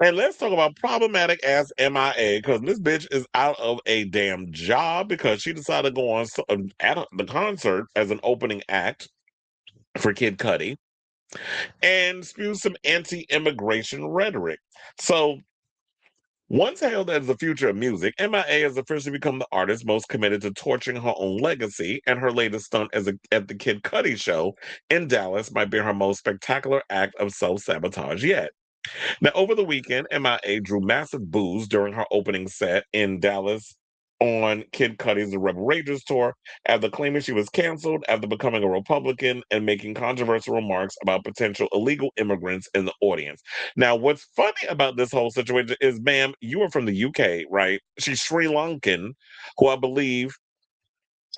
And let's talk about problematic ass MIA because this bitch is out of a damn job because she decided to go on the concert as an opening act for Kid Cudi and spew some anti-immigration rhetoric. So, once hailed as the future of music, M.I.A. has officially become the artist most committed to torching her own legacy, and her latest stunt at the Kid Cudi show in Dallas might be her most spectacular act of self-sabotage yet. Now, over the weekend, M.I.A. drew massive boos during her opening set in Dallas on Kid Cudi's The Rebel Rangers tour after claiming she was canceled after becoming a Republican and making controversial remarks about potential illegal immigrants in the audience. Now, what's funny about this whole situation is, ma'am, you are from the UK, right? She's Sri Lankan, who I believe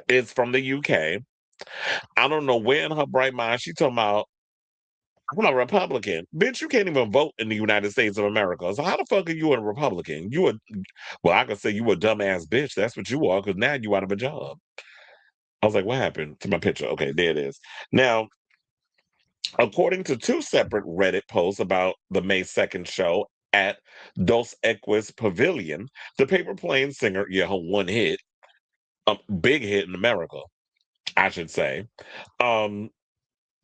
is from the UK. I don't know where in her bright mind she talking about I'm a Republican. Bitch, you can't even vote in the United States of America. So how the fuck are you a Republican? Well, I could say you a dumbass bitch. That's what you are, because now you out of a job. I was like, what happened to my picture? Okay, there it is. Now, according to two separate Reddit posts about the May 2nd show at Dos Equis Pavilion, the Paper Plane singer, yeah, her one hit, a big hit in America, I should say. Um,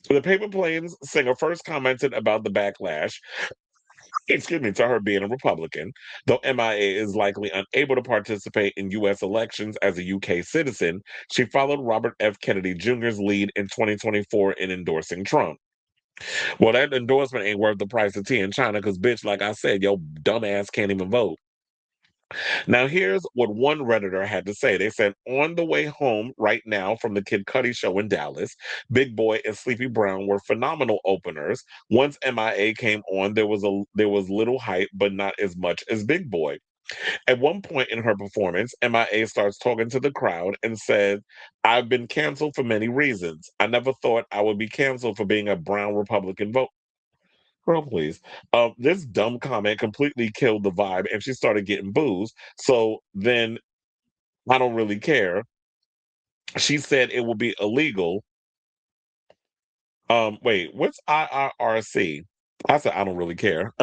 the Paper Planes singer first commented about the backlash excuse me, to her being a Republican, though MIA is likely unable to participate in U.S. elections as a UK citizen. She followed Robert F. Kennedy Jr.'s lead in 2024 in endorsing Trump. Well, that endorsement ain't worth the price of tea in China because, bitch, like I said, your dumb ass can't even vote. Now, here's what one Redditor had to say. They said, on the way home right now from the Kid Cudi show in Dallas, Big Boy and Sleepy Brown were phenomenal openers. Once MIA came on, there was little hype, but not as much as Big Boy. At one point in her performance, MIA starts talking to the crowd and said, I've been canceled for many reasons. I never thought I would be canceled for being a brown Republican vote. Girl, please. This dumb comment completely killed the vibe, and she started getting boos. So then I don't really care. She said it will be illegal. Wait, what's IRRC? I said I don't really care.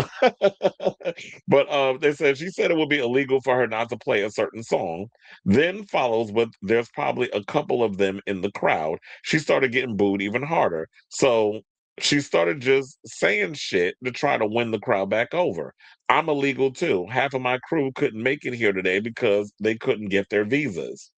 But they said she said it would be illegal for her not to play a certain song. Then follows with there's probably a couple of them in the crowd. She started getting booed even harder. So she started just saying shit to try to win the crowd back over. I'm illegal too. Half of my crew couldn't make it here today because they couldn't get their visas.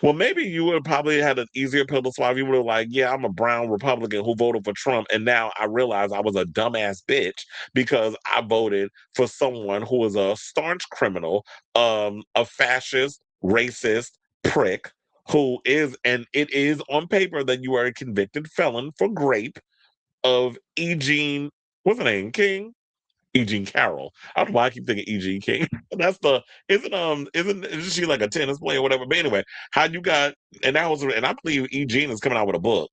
Well, maybe you would probably had an easier pill to swallow. You would have like, yeah, I'm a brown Republican who voted for Trump, and now I realize I was a dumbass bitch because I voted for someone who was a staunch criminal, a fascist, racist prick who is, and it is on paper that you are a convicted felon for rape of Eugene, what's her name, King? Eugene Carroll. I don't know why I keep thinking Eugene King. That's the isn't she like a tennis player or whatever? But anyway, how you got and that was and I believe Eugene is coming out with a book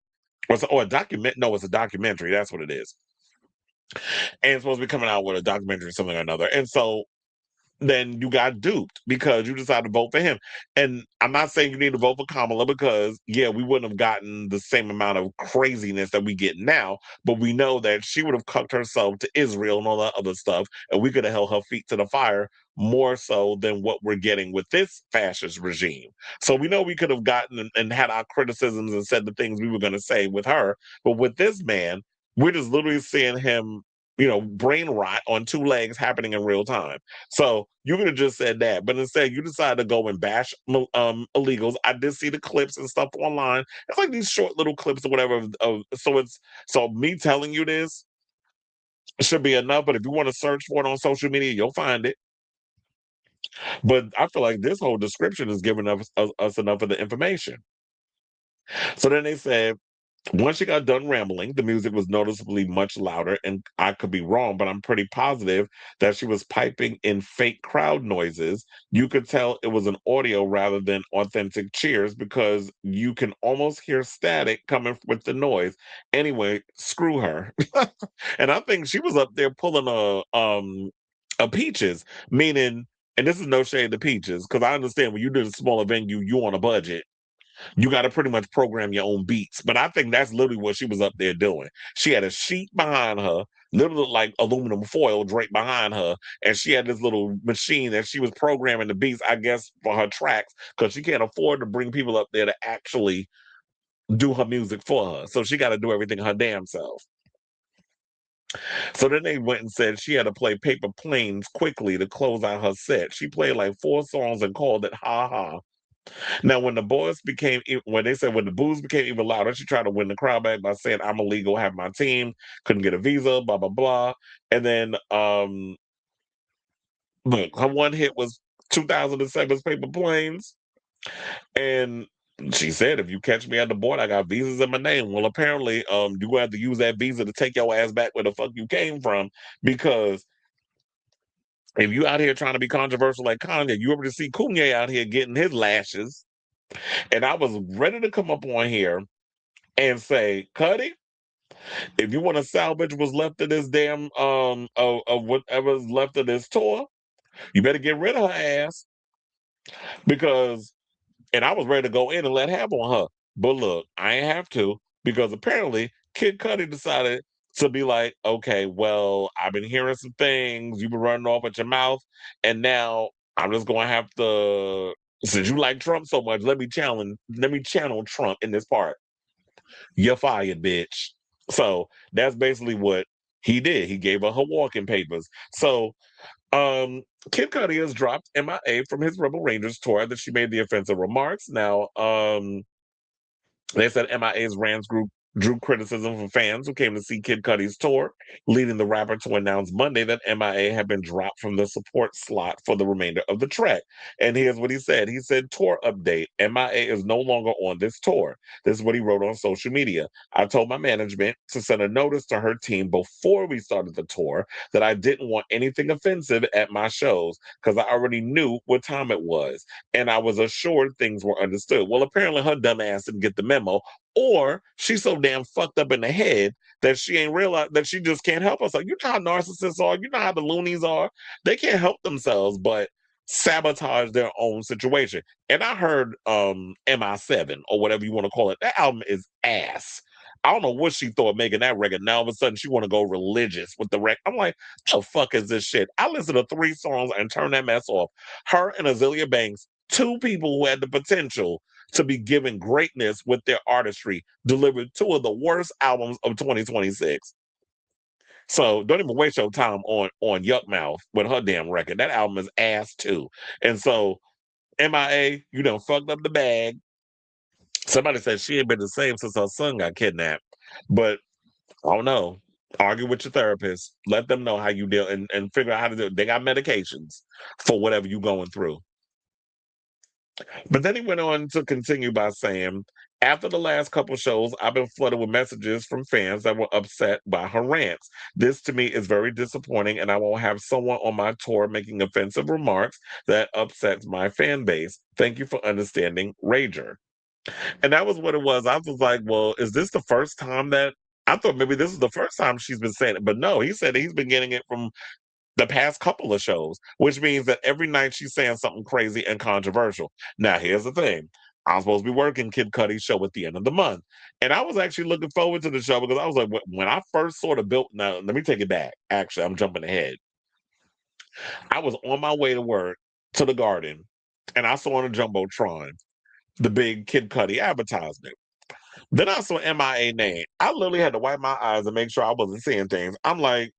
or a document. No, it's a documentary. That's what it is. And it's supposed to be coming out with a documentary, something or another. And so then you got duped because you decided to vote for him. And I'm not saying you need to vote for Kamala because, yeah, we wouldn't have gotten the same amount of craziness that we get now, but we know that she would have cucked herself to Israel and all that other stuff, and we could have held her feet to the fire more so than what we're getting with this fascist regime. So we know we could have gotten and had our criticisms and said the things we were going to say with her, but with this man, we're just literally seeing him, brain rot on two legs happening in real time. So you could have just said that, but instead you decided to go and bash illegals. I did see the clips and stuff online. It's like these short little clips or whatever. So me telling you this should be enough. But if you want to search for it on social media, you'll find it. But I feel like this whole description is giving us enough of the information. So then they said once she got done rambling, the music was noticeably much louder, and I could be wrong, but I'm pretty positive that she was piping in fake crowd noises. You could tell it was an audio rather than authentic cheers because you can almost hear static coming with the noise. Anyway, screw her. And I think she was up there pulling a peaches, meaning, and this is no shade to peaches, because I understand when you do a smaller venue, you on a budget you got to pretty much program your own beats. But I think that's literally what she was up there doing. She had a sheet behind her literally like aluminum foil draped behind her, and she had this little machine that she was programming the beats, I guess, for her tracks because she can't afford to bring people up there to actually do her music for her. So she got to do everything her damn self. So then they went and said she had to play Paper Planes quickly to close out her set. She played like 4 songs and called it Ha Ha. Now, when the boys became, when they said when the booze became even louder, she tried to win the crowd back by saying, "I'm illegal, have my team, couldn't get a visa, blah blah blah." And then, look, her one hit was 2007's Paper Planes, and she said, "If you catch me at the border, I got visas in my name." Well, apparently, you gonna have to use that visa to take your ass back where the fuck you came from, because if you out here trying to be controversial like Kanye, you ever see Kanye out here getting his lashes. And I was ready to come up on here and say, Cudi, if you want to salvage what's left of this damn of whatever's left of this tour, you better get rid of her ass, because and I was ready to go in and let have on her. But look, I ain't have to, because apparently Kid Cudi decided to be like, okay, well, I've been hearing some things, you've been running off at your mouth, and now I'm just gonna have to, since you like Trump so much, let me channel Trump in this part. You're fired, bitch. So that's basically what he did. He gave her her walking papers. So um Kid Cudi has dropped M.I.A from his Rebel Rangers tour that she made the offensive remarks. Now, they said M.I.A.'s Rants group drew criticism from fans who came to see Kid Cudi's tour, leading the rapper to announce Monday that M.I.A. had been dropped from the support slot for the remainder of the trek. And here's what he said. He said, "Tour update. M.I.A. is no longer on this tour." This is what he wrote on social media. "I told my management to send a notice to her team before we started the tour that I didn't want anything offensive at my shows because I already knew what time it was, and I was assured things were understood." Well, apparently her dumb ass didn't get the memo, or she's so damn fucked up in the head that she ain't realized that she just can't help herself. You know how narcissists are. You know how the loonies are. They can't help themselves but sabotage their own situation. And I heard MI7 or whatever you want to call it. That album is ass. I don't know what she thought making that record. Now all of a sudden she want to go religious with the record. I'm like, the fuck is this shit? I listened to 3 songs and turned that mess off. Her and Azealia Banks, 2 people who had the potential to be given greatness with their artistry, delivered 2 of the worst albums of 2026. So don't even waste your time on Yuck Mouth with her damn record. That album is ass too. And so MIA, you done fucked up the bag. Somebody said she ain't been the same since her son got kidnapped. But I don't know. Argue with your therapist. Let them know how you deal, and figure out how to do it. They got medications for whatever you're going through. But then he went on to continue by saying, "After the last couple shows, I've been flooded with messages from fans that were upset by her rants. This to me is very disappointing, and I won't have someone on my tour making offensive remarks that upsets my fan base. Thank you for understanding, Rager." And that was what it was. I was like, well, is this the first time that I thought maybe this is the first time she's been saying it? But no, he said he's been getting it from the past couple of shows, which means that every night she's saying something crazy and controversial. Now, here's the thing. I'm supposed to be working Kid Cudi's show at the end of the month. And I was actually looking forward to the show because I was like, when I first sort of built, now, let me take it back. Actually, I'm jumping ahead. I was on my way to work to the garden, and I saw on a Jumbotron the big Kid Cudi advertisement. Then I saw M.I.A. name. I literally had to wipe my eyes and make sure I wasn't seeing things. I'm like,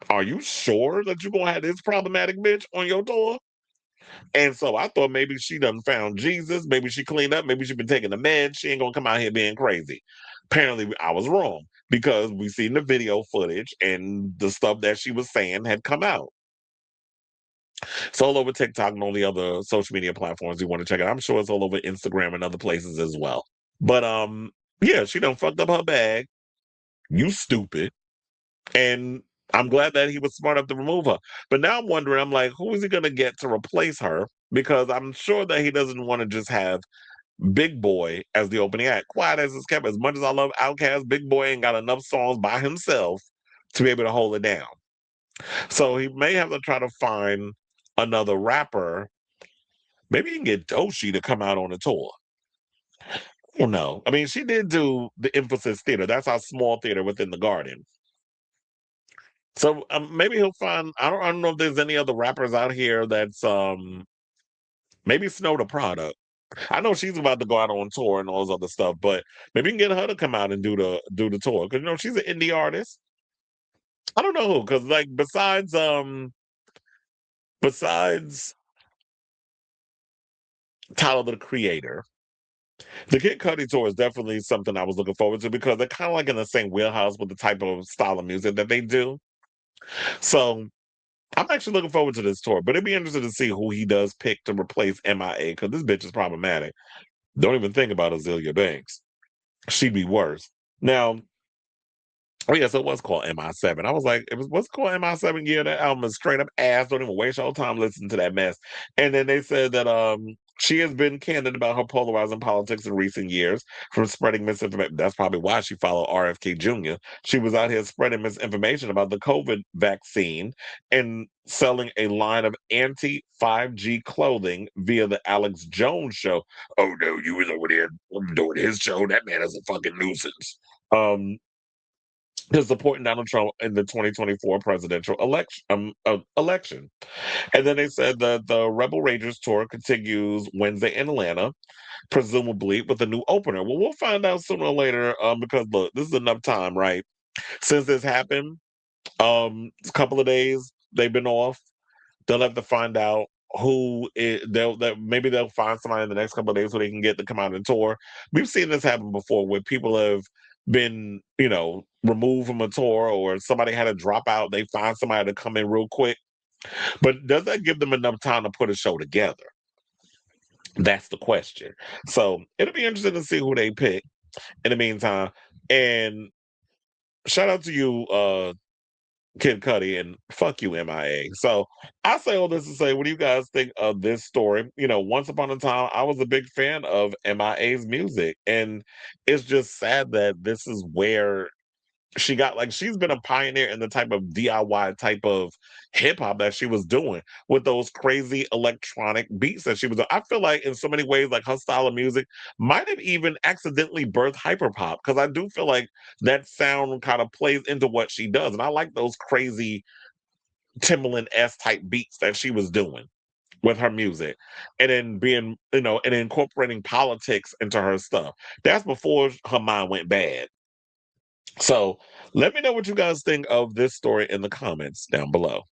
are you sure that you're gonna have this problematic bitch on your tour? And so I thought maybe she done found Jesus, maybe she cleaned up, maybe she been taking the meds. She ain't gonna come out here being crazy. Apparently, I was wrong because we seen the video footage and the stuff that she was saying had come out. It's all over TikTok and all the other social media platforms you want to check it. I'm sure it's all over Instagram and other places as well. But yeah, she done fucked up her bag. You stupid. And I'm glad that he was smart enough to remove her. But now I'm wondering, I'm like, who is he going to get to replace her? Because I'm sure that he doesn't want to just have Big Boy as the opening act. Quiet as it's kept, as much as I love Outkast, Big Boy ain't got enough songs by himself to be able to hold it down. So he may have to try to find another rapper. Maybe he can get Doshi to come out on the tour. I don't know. I mean, she did do the Emphasis Theater. That's our small theater within the garden. So maybe he'll find. I don't know if there's any other rappers out here that's maybe Snow the Product. I know she's about to go out on tour and all this other stuff, but maybe you can get her to come out and do the tour because she's an indie artist. I don't know who because like besides Tyler the Creator, the Kid Cudi tour is definitely something I was looking forward to because they're kind of like in the same wheelhouse with the type of style of music that they do. So I'm actually looking forward to this tour, but it'd be interesting to see who he does pick to replace M.I.A. because this bitch is problematic. Don't even think about Azealia Banks. She'd be worse. Now, oh yeah, so it was called MI7. I was like, it was what's it called MI7? Yeah, that album is straight up ass. Don't even waste your time listening to that mess. And then they said that she has been candid about her polarizing politics in recent years from spreading misinformation. That's probably why she followed RFK Jr. She was out here spreading misinformation about the COVID vaccine and selling a line of anti 5G clothing via the Alex Jones show. Oh no, you was over there doing his show. That man is a fucking nuisance. Um, to supporting Donald Trump in the 2024 presidential election. And then they said that the Rebel Rangers tour continues Wednesday in Atlanta, presumably with a new opener. Well, we'll find out sooner or later because look, this is enough time, right? Since this happened, a couple of days they've been off. They'll have to find out maybe they'll find somebody in the next couple of days who they can get to come out and tour. We've seen this happen before where people have been, removed from a tour or somebody had to drop out. They find somebody to come in real quick. But does that give them enough time to put a show together? That's the question. So it'll be interesting to see who they pick in the meantime. And shout out to you, Kid Cudi, and fuck you, MIA. So I say all this to say, what do you guys think of this story? Once upon a time, I was a big fan of MIA's music, and it's just sad that this is where she got like she's been a pioneer in the type of DIY type of hip hop that she was doing with those crazy electronic beats that she was doing. I feel like in so many ways, like her style of music might have even accidentally birthed hyperpop because I do feel like that sound kind of plays into what she does. And I like those crazy Timbaland S type beats that she was doing with her music and then being, and incorporating politics into her stuff. That's before her mind went bad. So let me know what you guys think of this story in the comments down below.